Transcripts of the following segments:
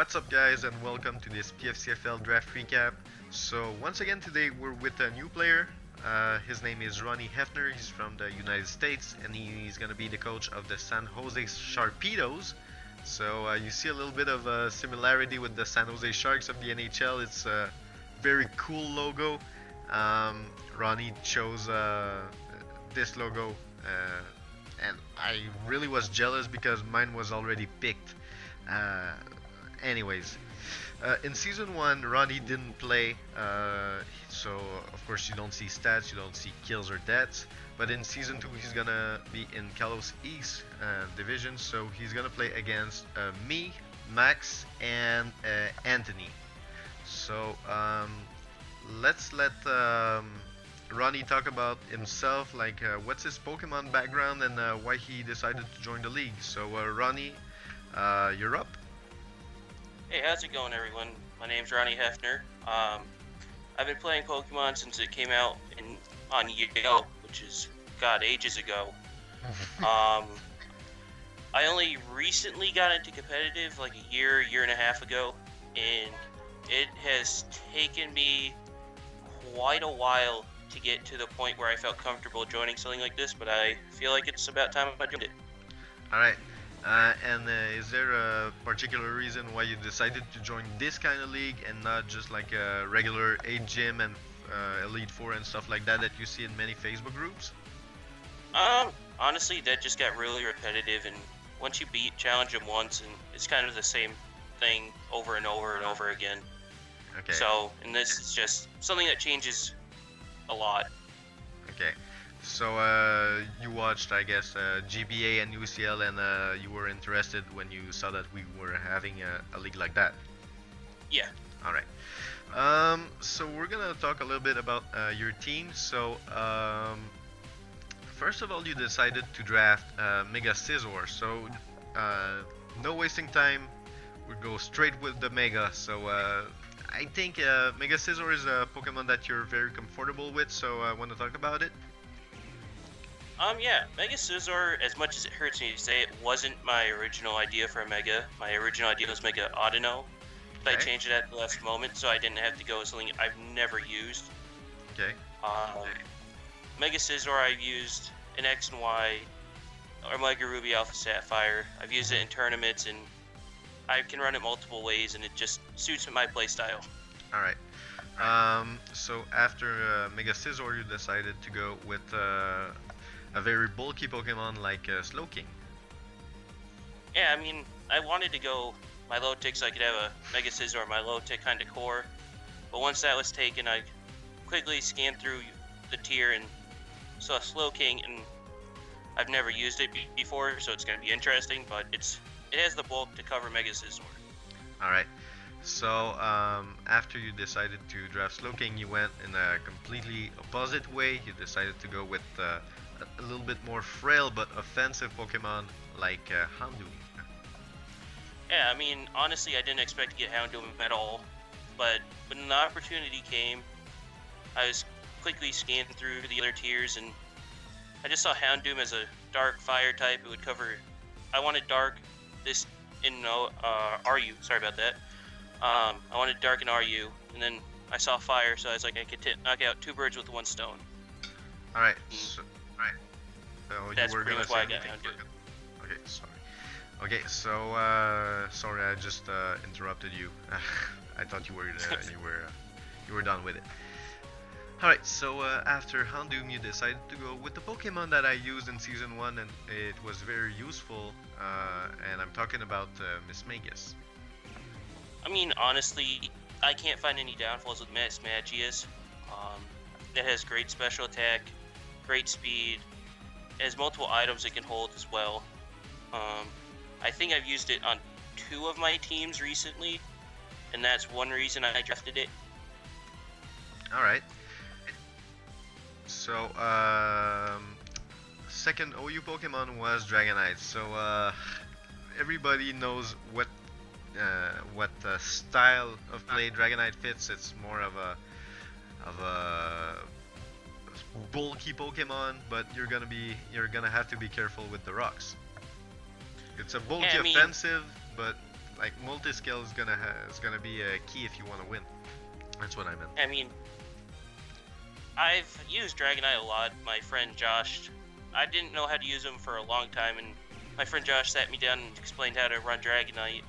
What's up, guys, and welcome to this PFCFL draft recap. So, once again, today we're with a new player. His name is Ronnie Hefner. He's from the United States, and he's gonna be the coach of the San Jose Sharpedos. So, you see a little bit of a similarity with the San Jose Sharks of the NHL. It's a very cool logo. Ronnie chose this logo, and I really was jealous because mine was already picked. Uh, Anyways, in season 1, Ronnie didn't play, so of course you don't see stats, you don't see kills or deaths. But in season 2, he's gonna be in Kalos East division, so he's gonna play against me, Max, and Anthony. So let's let Ronnie talk about himself, like what's his Pokemon background and why he decided to join the league. So Ronnie, you're up. Hey, how's it going, everyone? My name's Ronnie Hefner. I've been playing Pokemon since it came out on Yale, which is, God, ages ago. I only recently got into competitive, like a year and a half ago, and it has taken me quite a while to get to the point where I felt comfortable joining something like this, but I feel like it's about time I joined it. Alright, and is there a particular reason why you decided to join this kind of league and not just like a regular 8 gym and Elite Four and stuff like that you see in many Facebook groups? Honestly, that just got really repetitive, and once you challenge them once, and it's kind of the same thing over and over and over again. Okay. So, and this is just something that changes a lot. Okay. So you watched, I guess, GBA and UCL, and you were interested when you saw that we were having a league like that. Yeah. All right. So we're gonna talk a little bit about your team. So first of all, you decided to draft Mega Scizor. So no wasting time. We go straight with the Mega. So I think Mega Scizor is a Pokemon that you're very comfortable with. So I want to talk about it. Yeah, Mega Scizor, as much as it hurts me to say it, wasn't my original idea for a Mega. My original idea was Mega Audino, but I Okay. changed it at the last moment, so I didn't have to go with something I've never used. Okay. Mega Scizor I've used in X and Y, or Mega Ruby Alpha Sapphire. I've used it in tournaments, and I can run it multiple ways, and it just suits my playstyle. All right. So after Mega Scizor, you decided to go with a very bulky Pokemon like Slowking. Yeah, I mean, I wanted to go my low tick so I could have a Mega Scizor, my low tick kind of core. But once that was taken, I quickly scanned through the tier and saw Slowking, and I've never used it before, so it's going to be interesting. But it has the bulk to cover Mega Scizor. All right. So after you decided to draft Slowking, you went in a completely opposite way. You decided to go with a little bit more frail but offensive Pokemon like Houndoom. Yeah, I mean, honestly, I didn't expect to get Houndoom at all. But when the opportunity came, I was quickly scanning through the other tiers, and I just saw Houndoom as a dark fire type. It would cover. I wanted dark this in RU. Sorry about that. I wanted dark in RU, and then I saw fire, so I was like, I could knock out 2 birds with 1 stone. All right. So, That's you were pretty gonna much say why I got anything? Houndoom. Okay, sorry. Okay, so sorry, I just interrupted you. I thought you were done with it. Alright, so after Houndoom, you decided to go with the Pokemon that I used in Season 1, and it was very useful, and I'm talking about Miss Magus. I mean, honestly, I can't find any downfalls with Miss Magius. It has great special attack, great speed, it has multiple items it can hold as well. I think I've used it on 2 of my teams recently, and that's one reason I drafted it. Alright. So, second OU Pokemon was Dragonite. So, everybody knows what style of play Dragonite fits. It's more of a bulky Pokemon, but you're gonna have to be careful with the rocks. It's a bulky offensive, but like multi-skill is gonna be a key if you want to win. That's what I meant. I mean, I've used Dragonite a lot. My friend Josh, I didn't know how to use him for a long time, and my friend Josh sat me down and explained how to run Dragonite.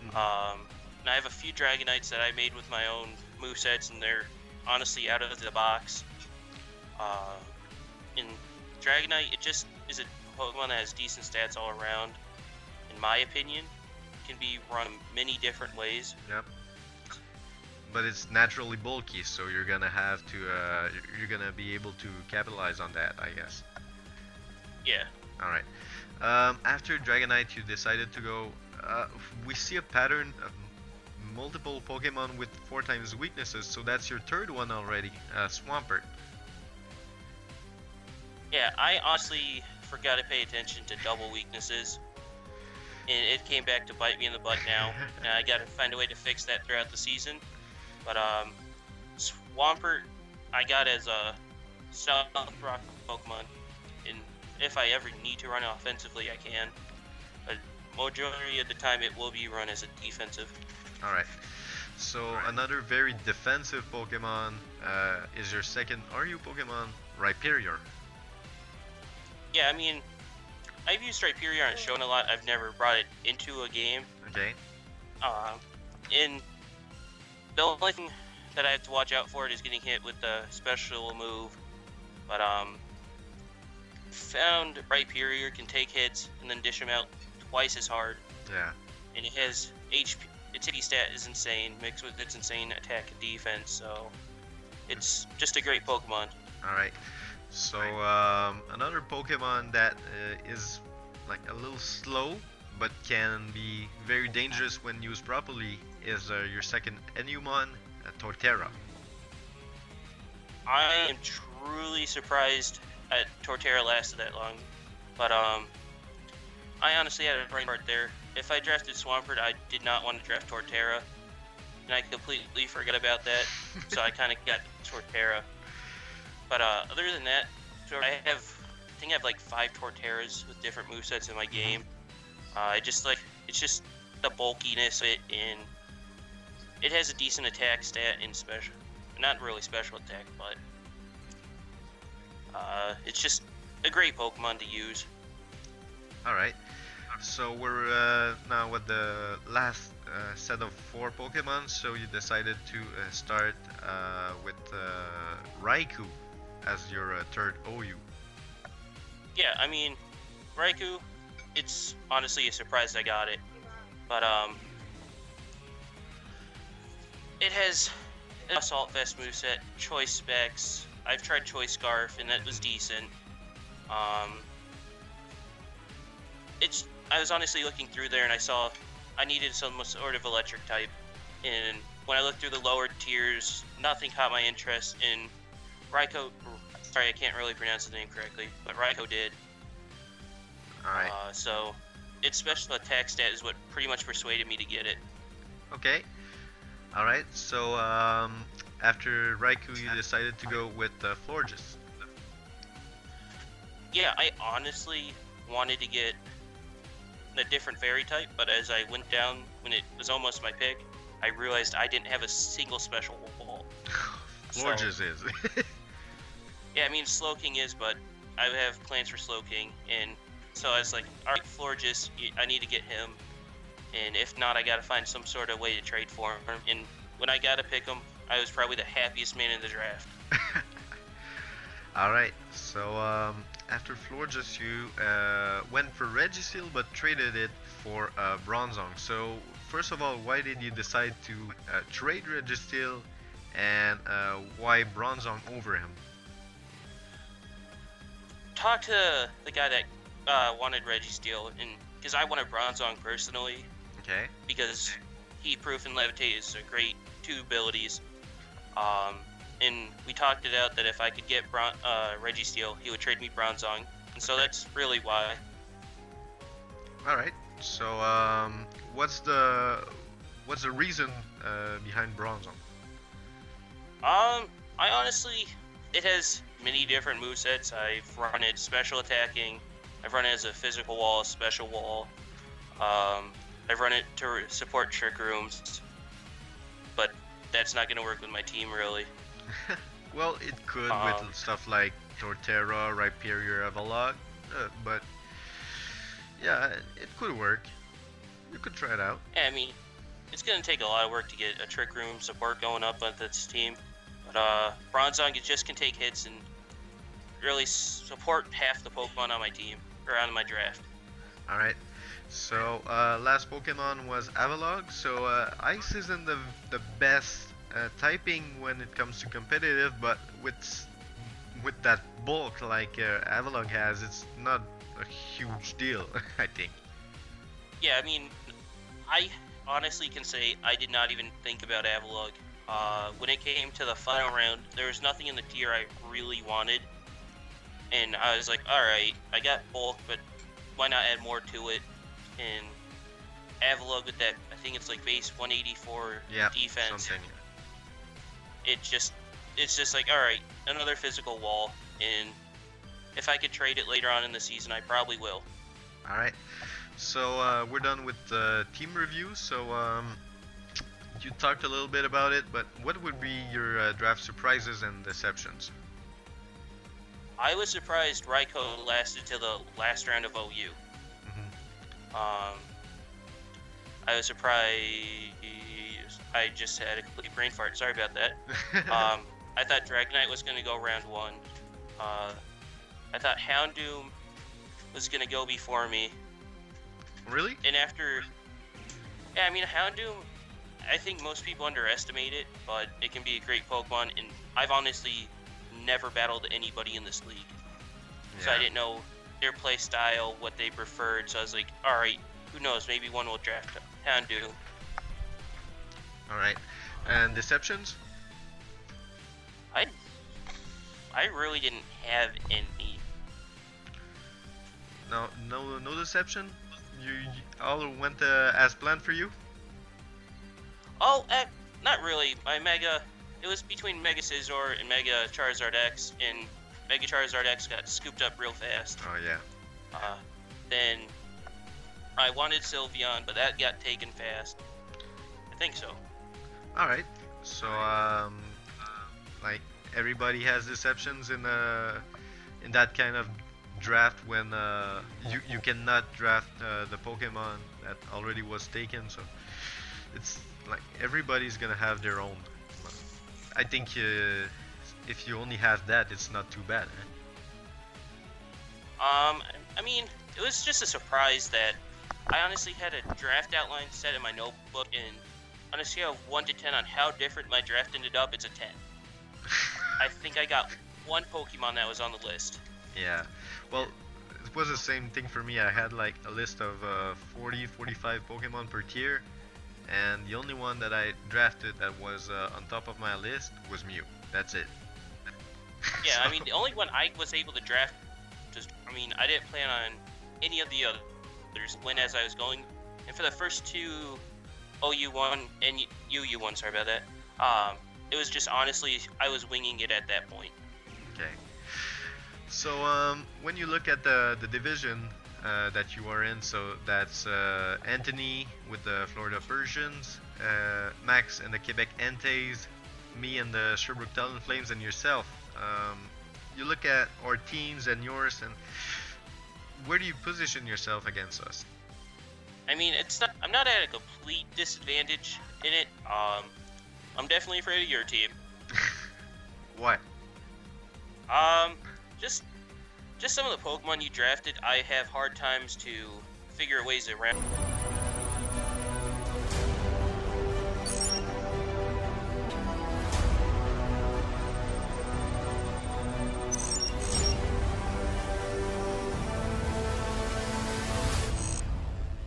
And I have a few Dragonites that I made with my own movesets, and they're honestly out of the box. In Dragonite, it just is a Pokemon that has decent stats all around, in my opinion. It can be run many different ways. Yep. But it's naturally bulky, so you're gonna have to, you're gonna be able to capitalize on that, I guess. Yeah. All right. After Dragonite, you decided to go. We see a pattern of multiple Pokemon with 4 times weaknesses, so that's your third one already, Swampert. Yeah, I honestly forgot to pay attention to double weaknesses, and it came back to bite me in the butt now. And I gotta find a way to fix that throughout the season. But Swampert, I got as a South Rock Pokemon, and if I ever need to run offensively, I can. But majority of the time, it will be run as a defensive. All right. So another very defensive Pokemon is your second RU Pokemon, Rhyperior. Yeah, I mean, I've used Rhyperior on Shonen a lot. I've never brought it into a game. Okay. And the only thing that I have to watch out for is getting hit with the special move. But found Rhyperior can take hits and then dish them out twice as hard. Yeah. And it has HP. Its HP stat is insane, mixed with its insane attack and defense. So it's just a great Pokemon. All right. So another Pokemon that is like a little slow but can be very dangerous when used properly is your second Enumon, Torterra. I am truly surprised at Torterra lasted that long, but I honestly had a brain fart there. If I drafted Swampert, I did not want to draft Torterra, and I completely forgot about that, so I kind of got Torterra. But other than that, I think I have like 5 Torterras with different movesets in my game. It's just the bulkiness of it, and it has a decent attack stat in special, not really special attack, but it's just a great Pokemon to use. All right. So we're now with the last set of 4 Pokemon. So you decided to start with Raikou as your third OU. Yeah, I mean, Raikou, it's honestly a surprise I got it, but it has an Assault Vest moveset, Choice Specs. I've tried Choice Scarf, and that was decent. I was honestly looking through there, and I saw I needed some sort of electric type, and when I looked through the lower tiers, nothing caught my interest. In Raikou, sorry, I can't really pronounce the name correctly, but Raikou did. Alright. So its special attack stat is what pretty much persuaded me to get it. Okay. Alright, so after Raikou, you decided to go with Florges. Yeah, I honestly wanted to get a different fairy type, but as I went down, when it was almost my pick, I realized I didn't have a single special wall. Florges is. Yeah, I mean, Slowking is, but I have plans for Slowking, and so I was like, alright, Florges, I need to get him, and if not, I gotta find some sort of way to trade for him, and when I got to pick him, I was probably the happiest man in the draft. Alright, so after Florges, you went for Registeel but traded it for Bronzong. So first of all, why did you decide to trade Registeel, and why Bronzong over him? Talk to the guy that wanted Registeel, and because I wanted Bronzong personally. Okay. Because Heat Proof and Levitate is a great 2 abilities. And we talked it out that if I could get Registeel, he would trade me Bronzong, and so that's really why. All right. So what's the reason behind Bronzong? I honestly, it has many different movesets. I've run it special attacking. I've run it as a physical wall, a special wall. I've run it to support Trick Rooms, but that's not going to work with my team really. Well, it could with stuff like Torterra, Rhyperior, Avalok, but yeah, it could work. You could try it out. Yeah, I mean, it's going to take a lot of work to get a Trick Room support going up on this team. But Bronzong just can take hits and really support half the Pokemon on my team, or on my draft. Alright, so last Pokemon was Avalog. So Ice isn't the best typing when it comes to competitive, but with that bulk like Avalog has, it's not a huge deal, I think. Yeah, I mean, I honestly can say I did not even think about Avalog. When it came to the final round, there was nothing in the tier I really wanted. And I was like, alright, I got bulk, but why not add more to it? And Avalog with that, I think it's like base 184 defense. Something. It's just like, alright, another physical wall. And if I could trade it later on in the season, I probably will. Alright, so we're done with the team review. So you talked a little bit about it, but what would be your draft surprises and deceptions? I was surprised Raikou lasted till the last round of OU. Mm-hmm. I was surprised. I just had a complete brain fart. Sorry about that. I thought Dragonite was going to go round 1. I thought Houndoom was going to go before me. Really? And after... Yeah, I mean, Houndoom, I think most people underestimate it, but it can be a great Pokemon, and I've honestly never battled anybody in this league. Yeah. So I didn't know their play style, what they preferred, so I was like, alright, who knows, maybe one will draft Houndoom. Alright, and deceptions? I really didn't have any. No deception? You all went as planned for you? Oh, not really. My Mega, it was between Mega Scizor and Mega Charizard X, and Mega Charizard X got scooped up real fast. Oh yeah. Then I wanted Sylveon, but that got taken fast. I think so. Alright, so like everybody has deceptions in that kind of draft when you cannot draft the Pokemon that already was taken, so it's like everybody's gonna have their own. I think if you only have that, it's not too bad. I mean, it was just a surprise that I honestly had a draft outline set in my notebook, and on a scale of 1 to 10 on how different my draft ended up, it's a 10. I think I got one Pokemon that was on the list. Yeah, well, it was the same thing for me. I had like a list of 40-45 Pokemon per tier, and the only one that I drafted that was on top of my list was Mew. That's it. Yeah, so. I mean, the only one I was able to draft, I didn't plan on any of the others when as I was going, and for the first two OU1 and UU1, sorry about that, it was just honestly, I was winging it at that point. Okay. So when you look at the division that you are in, so that's Anthony with the Florida Persians, Max and the Quebec Entes, me and the Sherbrooke Talonflames, and yourself. You look at our teams and yours, and where do you position yourself against us? I mean, I'm not at a complete disadvantage in it. I'm definitely afraid of your team. Why? Just some of the Pokemon you drafted, I have hard times to figure ways around.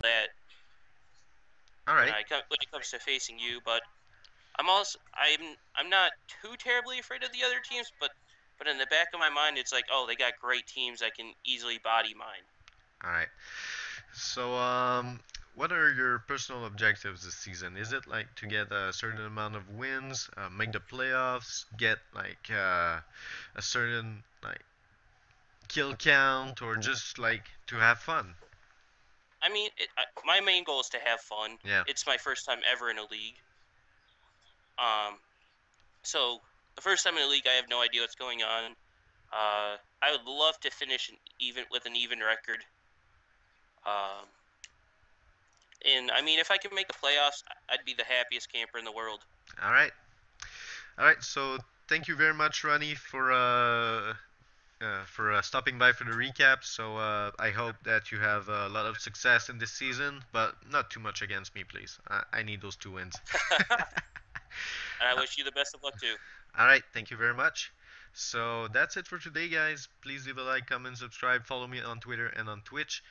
That. All right. When it comes to facing you, but I'm not too terribly afraid of the other teams, but in the back of my mind, it's like, oh, they got great teams that can easily body mine. All right. So, what are your personal objectives this season? Is it like to get a certain amount of wins, make the playoffs, get like a certain like kill count, or just like to have fun? I mean, my main goal is to have fun. Yeah. It's my first time ever in a league. So the first time in a league, I have no idea what's going on. I would love to finish an even record. Um, and I mean, if I could make the playoffs, I'd be the happiest camper in the world. All right. All right. So thank you very much, Ronnie, for stopping by for the recap. So I hope that you have a lot of success in this season, but not too much against me, please. I need those 2 wins. And I wish you the best of luck too. All right, thank you very much. So that's it for today, guys. Please leave a like, comment, subscribe, follow me on Twitter and on Twitch.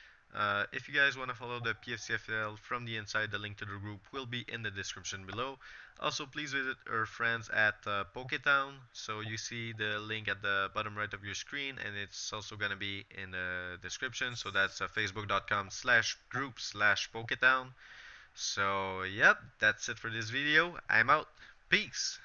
If you guys want to follow the PFCFL from the inside, the link to the group will be in the description below. Also, please visit our friends at Poketown. So you see the link at the bottom right of your screen, and it's also going to be in the description. So that's facebook.com/group/Poketown. So, yep, that's it for this video. I'm out. Peace.